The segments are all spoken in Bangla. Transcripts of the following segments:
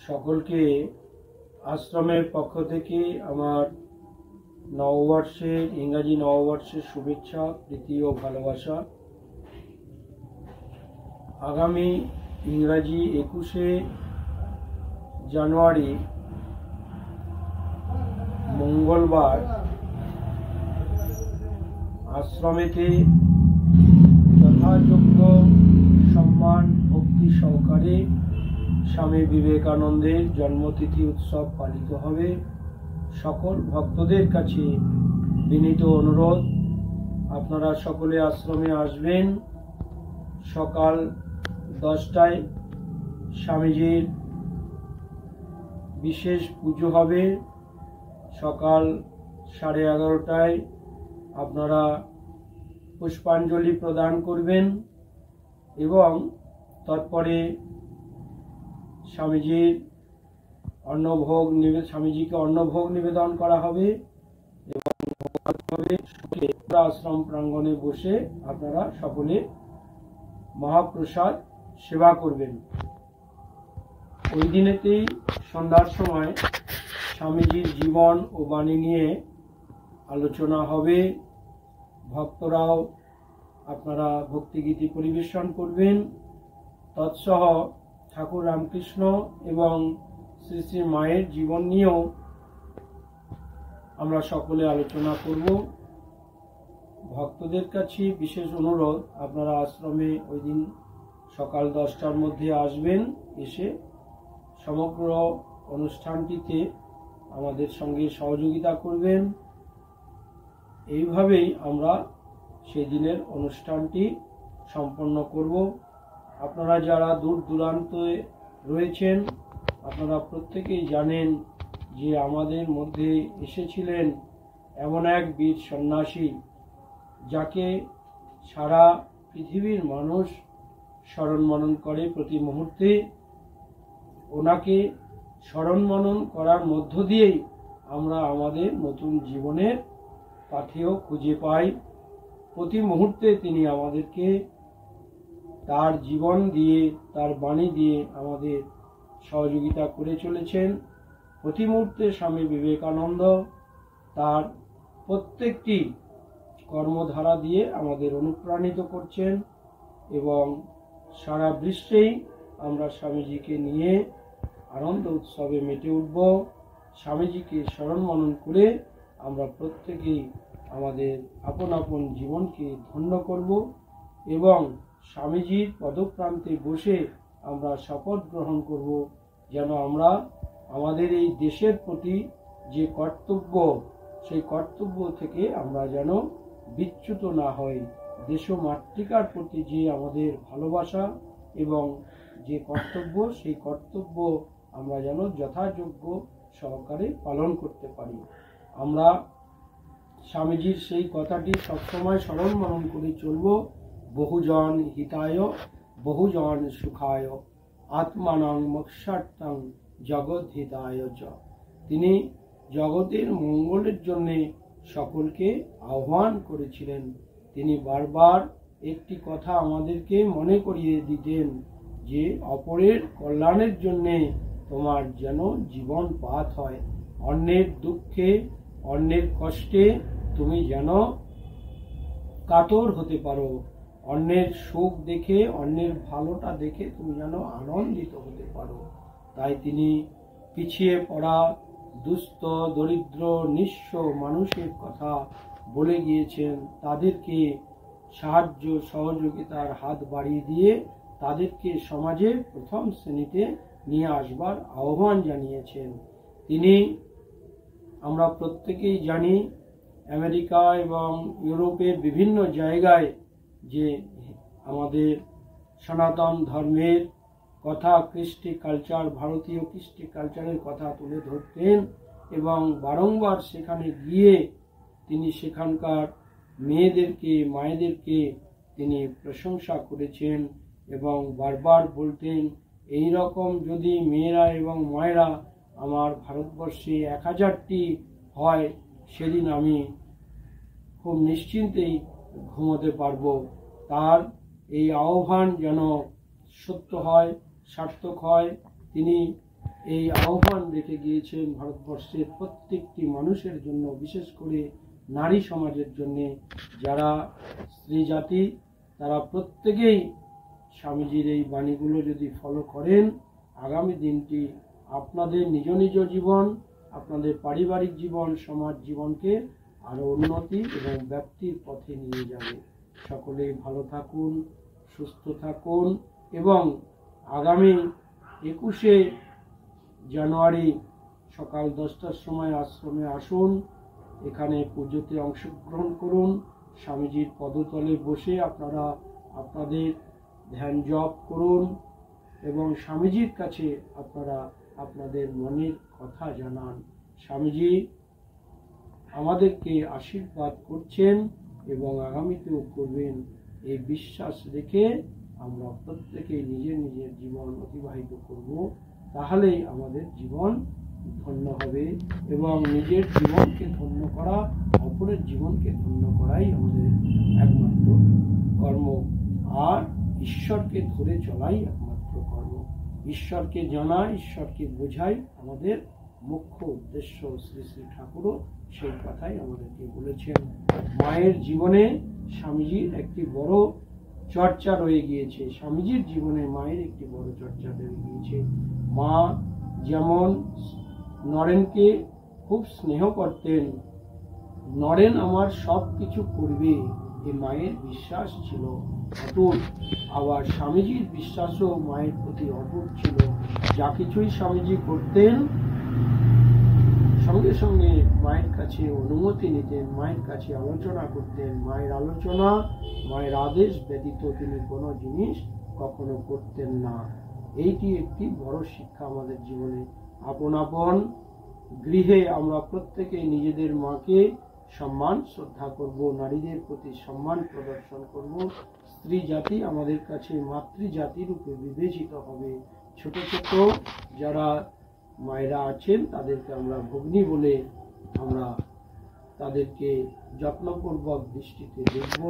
সকলকে আশ্রমের পক্ষ থেকে আমার নববর্ষের ইংরাজি নববর্ষের শুভেচ্ছা, প্রীতি ও ভালোবাসা। আগামী ইংরাজি 21শে জানুয়ারি মঙ্গলবার আশ্রমেতে যথাযোগ্য সম্মান ভক্তি সহকারে স্বামী বিবেকানন্দের জন্মতিথি উৎসব পালিত হবে। সকল ভক্তদের কাছে বিনীত অনুরোধ, আপনারা সকলে আশ্রমে আসবেন। সকাল 10টায় স্বামীজির বিশেষ পুজো হবে। সকাল 11:30টায় আপনারা পুষ্পাঞ্জলি প্রদান করবেন এবং তৎপরে স্বামীজিকে অন্নভোগ নিবেদন করা হবে এবং আশ্রম প্রাঙ্গণে বসে আপনারা সকলে মহাপ্রসাদ সেবা করবেন। ওই দিনেতেই সন্ধ্যার সময় স্বামীজির জীবন ও বাণী নিয়ে আলোচনা হবে। ভক্তরাও আপনারা ভক্তিগীতি পরিবেশন করবেন। তৎসহ ঠাকুর রামকৃষ্ণ এবং শ্রী শ্রী মায়ের জীবন নিয়েও আমরা সকলে আলোচনা করব। ভক্তদের কাছে বিশেষ অনুরোধ, আপনারা আশ্রমে ওই দিন সকাল 10টার মধ্যে আসবেন। এসে সমগ্র অনুষ্ঠানটিতে আমাদের সঙ্গে সহযোগিতা করবেন। এইভাবেই আমরা সেই দিনের অনুষ্ঠানটি সম্পন্ন করব। আপনারা যারা দূর দূরান্তে রয়েছেন, আপনারা প্রত্যেকেই জানেন যে আমাদের মধ্যে এসেছিলেন এমন এক বীর সন্ন্যাসী, যাকে সারা পৃথিবীর মানুষ স্মরণ মনন করে প্রতি মুহূর্তে। ওনাকে স্মরণ মনন করার মধ্য দিয়েই আমরা আমাদের নতুন জীবনের পাথেয় খুঁজে পাই। প্রতি মুহূর্তে তিনি আমাদেরকে তার জীবন দিয়ে, তার বাণী দিয়ে আমাদের সহযোগিতা করে চলেছেন। প্রতি মুহূর্তে স্বামী বিবেকানন্দ তার প্রত্যেকটি কর্মধারা দিয়ে আমাদের অনুপ্রাণিত করছেন এবং সারা বিশ্বেই আমরা স্বামীজিকে নিয়ে আনন্দ উৎসবে মেতে উঠব। স্বামীজিকে স্মরণ মনন করে আমরা প্রত্যেকেই আমাদের আপন আপন জীবনকে ধন্য করব এবং স্বামীজির পদপ্রান্তে বসে আমরা শপথ গ্রহণ করব যেন আমরা আমাদের এই দেশের প্রতি যে কর্তব্য, সেই কর্তব্য থেকে আমরা যেন বিচ্যুত না হই। দেশমাতৃকার প্রতি যে আমাদের ভালোবাসা এবং যে কর্তব্য, সেই কর্তব্য আমরা যেন যথাযোগ্য সহকারে পালন করতে পারি। আমরা স্বামীজির সেই কথাটি সবসময় স্মরণ মনন করে চলব। বহুজন হিতায় বহুজন সুখায় আত্মানং মোক্ষার্থং জগৎ হিতায় চ। তিনি জগতের মঙ্গলের জন্য সকলকে আহ্বান করেছিলেন। তিনি বারবার একটি কথা আমাদেরকে মনে করিয়ে দিতেন যে অপরের কল্যাণের জন্য তোমার যেন জীবন পাত হয়। অন্যের দুঃখে, অন্যের কষ্টে তুমি যেন কাতর হতে পারো। অন্যের সুখ দেখে, অন্যের ভালোটা দেখে তুমি যেন আনন্দিত হতে পারো। তাই তিনি পিছিয়ে পড়া, দুস্থ, দরিদ্র, নিঃস্ব মানুষের কথা বলে গিয়েছেন। তাদেরকে সাহায্য সহযোগিতার হাত বাড়িয়ে দিয়ে তাদেরকে সমাজের প্রথম শ্রেণীতে নিয়ে আসবার আহ্বান জানিয়েছেন। তিনি, আমরা প্রত্যেকেই জানি, আমেরিকা এবং ইউরোপের বিভিন্ন জায়গায় যে আমাদের সনাতন ধর্মের কথা, কৃষ্টি কালচার, ভারতীয় কৃষ্টি কালচারের কথা তুলে ধরতেন এবং বারংবার সেখানে গিয়ে তিনি সেখানকার মেয়েদেরকে, মায়েদেরকে তিনি প্রশংসা করেছেন এবং বারবার বলতেন, এই রকম যদি মেয়েরা এবং মায়েরা আমার ভারতবর্ষে 1000টি হয়, সেদিন আমি খুব নিশ্চিন্তেই ঘুমোতে পারবো। তার এই আহ্বান যেন সত্য হয়, সার্থক হয়। তিনি এই আহ্বান রেখে গিয়েছেন ভারতবর্ষের প্রত্যেকটি মানুষের জন্য, বিশেষ করে নারী সমাজের জন্য। যারা স্ত্রী জাতি তারা প্রত্যেকেই স্বামীজির এই বাণীগুলো যদি ফলো করেন, আগামী দিনটি আপনাদের নিজ নিজ জীবন, আপনাদের পারিবারিক জীবন, সমাজ জীবনকে আরো উন্নতি এবং ব্যাপ্তির পথে নিয়ে যাবে। সকলেই ভালো থাকুন, সুস্থ থাকুন এবং আগামী 21শে জানুয়ারি সকাল 10টার সময় আশ্রমে আসুন। এখানে পুজোতে অংশগ্রহণ করুন। স্বামীজির পদতলে বসে আপনারা আপনাদের ধ্যান জপ করুন এবং স্বামীজির কাছে আপনারা আপনাদের মনের কথা জানান। স্বামীজি আমাদেরকে আশীর্বাদ করছেন এবং আগামীতেও করবেন, এই বিশ্বাস রেখে আমরা প্রত্যেকে নিজের নিজের জীবন অতিবাহিত করব। তাহলেই আমাদের জীবন ধন্য হবে এবং নিজের জীবনকে ধন্য করা, অপরের জীবনকে ধন্য করাই আমাদের একমাত্র কর্ম। আর ঈশ্বরকে ধরে চলাই একমাত্র কর্ম। ঈশ্বরকে জানা, ঈশ্বরকে বোঝাই আমাদের মুখ্য উদ্দেশ্য। শ্রী শ্রী ঠাকুরও সেই কথাই আমাদেরকে বলেছেন। মায়ের জীবনে স্বামীজির একটি বড় চর্চা রয়ে গিয়েছে। স্বামীজির জীবনে মায়ের একটি বড় চর্চা রয়ে গিয়েছে। মা যেমন নরেনকে খুব স্নেহ করতেন, নরেন আমার সব কিছু করবে, এই মায়ের বিশ্বাস ছিল অটুট। আবার স্বামীজির বিশ্বাসও মায়ের প্রতি অটুট ছিল। যা কিছুই স্বামীজি করতেন সঙ্গে সঙ্গে মায়ের কাছে অনুমতি নিতেন, মায়ের কাছে আলোচনা করতেন। মায়ের আলোচনা, মায়ের আদেশ ব্যতীত তিনি কোনো জিনিস কখনো করতেন না। এইটি একটি বড় শিক্ষা আমাদের জীবনে। আপন আপন গৃহে আমরা প্রত্যেকে নিজেদের মাকে সম্মান শ্রদ্ধা করব, নারীদের প্রতি সম্মান প্রদর্শন করব। স্ত্রী জাতি আমাদের কাছে মাতৃজাতি রূপে বিবেচিত হবে। ছোট ছোট যারা মায়েরা আছেন তাদেরকে আমরা ভগ্নী বলে আমরা তাদেরকে যত্নপূর্বক দৃষ্টিতে দেখব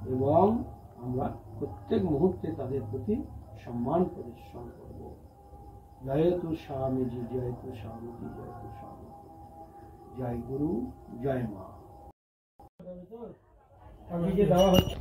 এবং আমরা প্রত্যেক মুহূর্তে তাদের প্রতি সম্মান প্রদর্শন করব। জয় তু স্বামীজি, জয় তু স্বামীজি, জয় তু স্বামীজি। জয় গুরু, জয় মা। দেওয়া হচ্ছে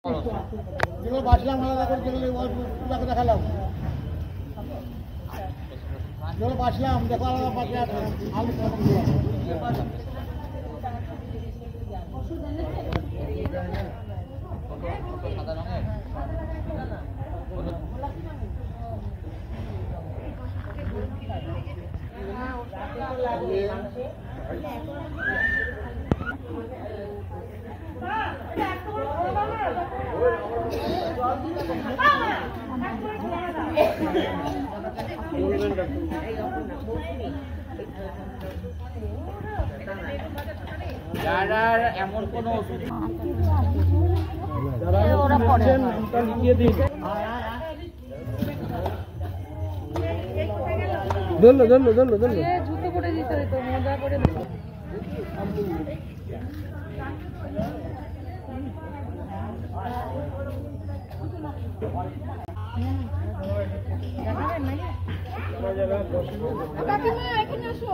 যেগুলো বাঁচলাম আলাদা করে যেগুলো দেখালাম, যেগুলো বাঁচলাম দেখো আলাদা বাঁচে আছে আলু যার এমন কোনো ওষুধ নামটা লিখিয়ে দিন। জুতো করে দিতে হতো, মোজা করে দিত। কাকিমা এখানে আসো।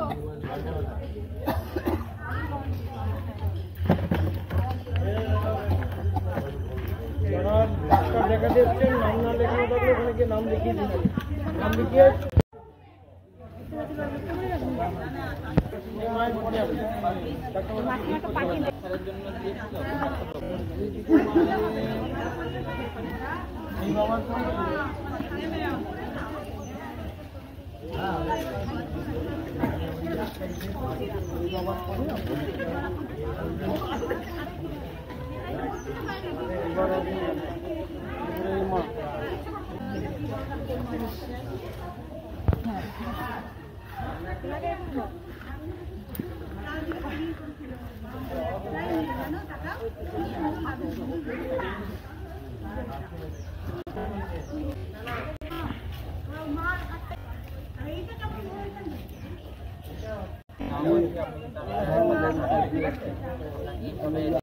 যারা ডাক্তার দেখাতে এসছেন নাম না লেখানো থাকলে ওখানে গিয়ে নাম লিখিয়ে দিন। নাম লিখিয়ে হ্যাঁ